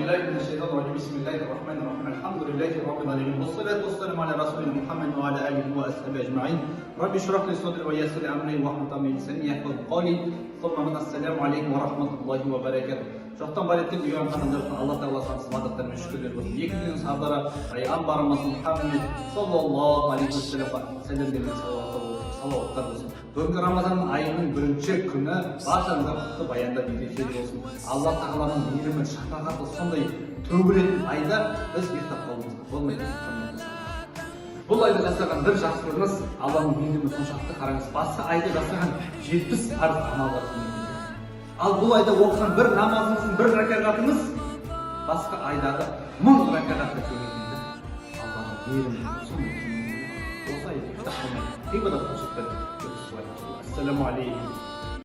بالله من الشيطان الرجيم. بسم الله الرحمن الرحيم. الحمد لله رب العالمين والصلاة والسلام على رسولنا محمد وعلى آله وأصحابه أجمعين. رب اشرح لي صدري ويسر لي أمري واحلل من لساني يفقهوا قولي. ثم السلام عليكم ورحمة الله وبركاته. Жоқтан бар еттен үйген қанымдардың Алла Тағала сансыз мадақтар мен шүкірлер болсын. Екі дүниенің сардары пайғамбарымыз Мұхаммед саллаллаху алейхи уассаламға сәлемдер мен салауаттар болсын. Бүгінгі Рамазан айының бірінші күні баршаңызға құтты баянда береке болсын. Алла Тағаланың мейірімі, шапағаты сондай төгілетін айда біз ұйықтап қалуымызға болмайды. Бұл айда жасаған бір жақсылығыңыз Алланың мейірімі соншалықты қараңыз. Басқа айда жасаған 70 парыз амал бар. Ал бұл айда оқыған бір намазыңыздың бір рәкағатыңыз басқа айдағы 1000 рәкағатқа көбейтеді. Алланың мейірімі сондай. Осы айда ұйықтап қалмай ғибадат қылып. Ассаламу алейкум.